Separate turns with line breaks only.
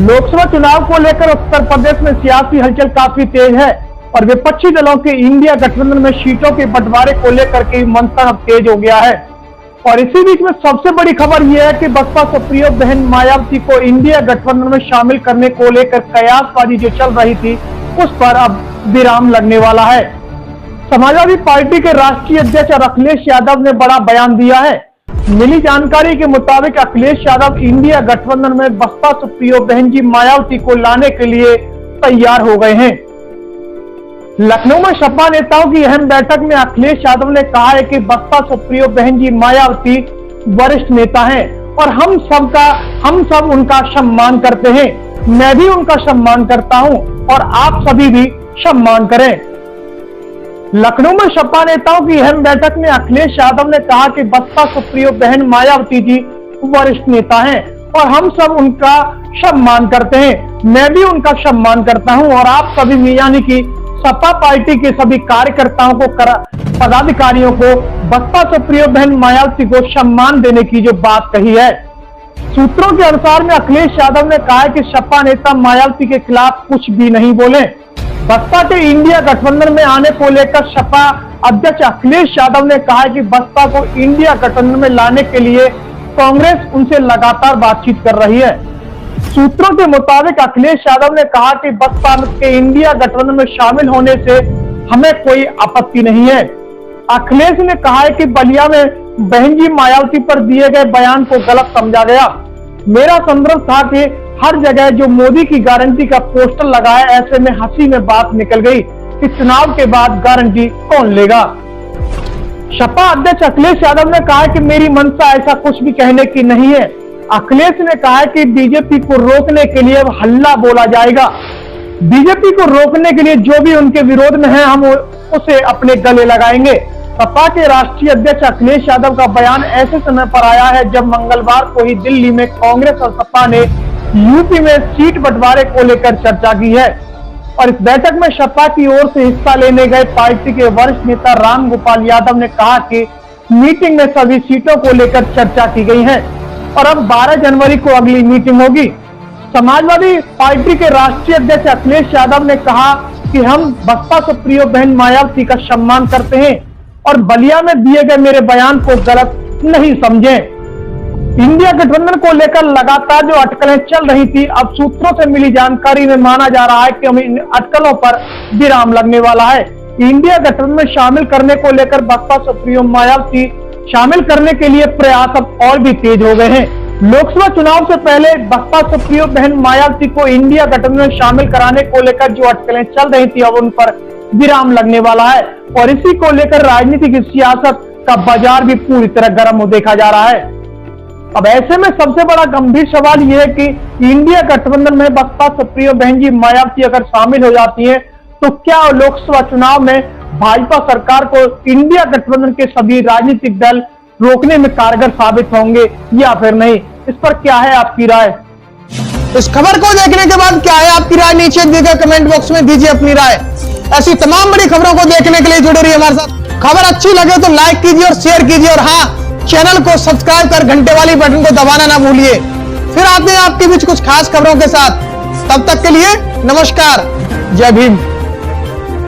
लोकसभा चुनाव को लेकर उत्तर प्रदेश में सियासी हलचल काफी तेज है और विपक्षी दलों के इंडिया गठबंधन में सीटों के बंटवारे को लेकर के मंथन अब तेज हो गया है। और इसी बीच में सबसे बड़ी खबर यह है कि बसपा सुप्रीमो बहन मायावती को इंडिया गठबंधन में शामिल करने को लेकर कयासबाजी जो चल रही थी उस पर अब विराम लगने वाला है। समाजवादी पार्टी के राष्ट्रीय अध्यक्ष अखिलेश यादव ने बड़ा बयान दिया है। मिली जानकारी के मुताबिक अखिलेश यादव इंडिया गठबंधन में बसपा सुप्रीमो बहन जी मायावती को लाने के लिए तैयार हो गए हैं। लखनऊ में सपा नेताओं की अहम बैठक में अखिलेश यादव ने कहा है कि बसपा सुप्रीमो बहन जी मायावती वरिष्ठ नेता हैं और हम सब उनका सम्मान करते हैं। मैं भी उनका सम्मान करता हूं और आप सभी भी सम्मान करें। लखनऊ में सपा नेताओं की अहम बैठक में अखिलेश यादव ने कहा कि बसपा सुप्रीमो बहन मायावती जी वरिष्ठ नेता हैं और हम सब उनका सम्मान करते हैं। मैं भी उनका सम्मान करता हूं और आप सभी यानी कि सपा पार्टी के सभी कार्यकर्ताओं को पदाधिकारियों को बसपा सुप्रीमो बहन मायावती को सम्मान देने की जो बात कही है। सूत्रों के अनुसार में अखिलेश यादव ने कहा कि सपा नेता मायावती के खिलाफ कुछ भी नहीं बोले। बसपा के इंडिया गठबंधन में आने को लेकर सपा अध्यक्ष अखिलेश यादव ने कहा कि बसपा को इंडिया गठबंधन में लाने के लिए कांग्रेस उनसे लगातार बातचीत कर रही है। सूत्रों के मुताबिक अखिलेश यादव ने कहा कि बसपा के इंडिया गठबंधन में शामिल होने से हमें कोई आपत्ति नहीं है। अखिलेश ने कहा है कि बलिया में बहन जी मायावती पर दिए गए बयान को गलत समझा गया। मेरा संदर्भ था कि हर जगह जो मोदी की गारंटी का पोस्टर लगा है, ऐसे में हंसी में बात निकल गई कि चुनाव के बाद गारंटी कौन लेगा। सपा अध्यक्ष अखिलेश यादव ने कहा कि मेरी मंशा ऐसा कुछ भी कहने की नहीं है। अखिलेश ने कहा कि बीजेपी को रोकने के लिए अब हल्ला बोला जाएगा। बीजेपी को रोकने के लिए जो भी उनके विरोध में है हम उसे अपने गले लगाएंगे। सपा के राष्ट्रीय अध्यक्ष अखिलेश यादव का बयान ऐसे समय पर आया है जब मंगलवार को ही दिल्ली में कांग्रेस और सपा ने यूपी में सीट बंटवारे को लेकर चर्चा की है। और इस बैठक में सपा की ओर से हिस्सा लेने गए पार्टी के वरिष्ठ नेता राम गोपाल यादव ने कहा कि मीटिंग में सभी सीटों को लेकर चर्चा की गई है और अब 12 जनवरी को अगली मीटिंग होगी। समाजवादी पार्टी के राष्ट्रीय अध्यक्ष अखिलेश यादव ने कहा कि हम बसपा सुप्रीमो बहन मायावती का सम्मान करते हैं और बलिया में दिए गए मेरे बयान को गलत नहीं समझें। इंडिया गठबंधन को लेकर लगातार जो अटकलें चल रही थी, अब सूत्रों से मिली जानकारी में माना जा रहा है कि हम इन अटकलों पर विराम लगने वाला है। इंडिया गठबंधन में शामिल करने को लेकर बसपा सुप्रीमो मायावती शामिल करने के लिए प्रयास अब और भी तेज हो गए हैं। लोकसभा चुनाव से पहले बसपा सुप्रीमो बहन मायावती को इंडिया गठबंधन में शामिल कराने को लेकर जो अटकलें चल रही थी, अब उन पर विराम लगने वाला है और इसी को लेकर राजनीतिक सियासत का बाजार भी पूरी तरह गर्म हो देखा जा रहा है। अब ऐसे में सबसे बड़ा गंभीर सवाल यह है कि इंडिया गठबंधन में बसपा सुप्रीमो बहन जी मायावती अगर शामिल हो जाती है तो क्या लोकसभा चुनाव में भाजपा सरकार को इंडिया गठबंधन के सभी राजनीतिक दल रोकने में कारगर साबित होंगे या फिर नहीं? इस पर क्या है आपकी राय?
इस खबर को देखने के बाद क्या है आपकी राय? नीचे दिए गए कमेंट बॉक्स में दीजिए अपनी राय। ऐसी तमाम बड़ी खबरों को देखने के लिए जुड़े रहिए हमारे साथ। खबर अच्छी लगे तो लाइक कीजिए और शेयर कीजिए और हाँ, चैनल को सब्सक्राइब कर घंटे वाली बटन को दबाना ना भूलिए। फिर आते हैं आपके बीच कुछ खास खबरों के साथ। तब तक के लिए नमस्कार, जय भीम।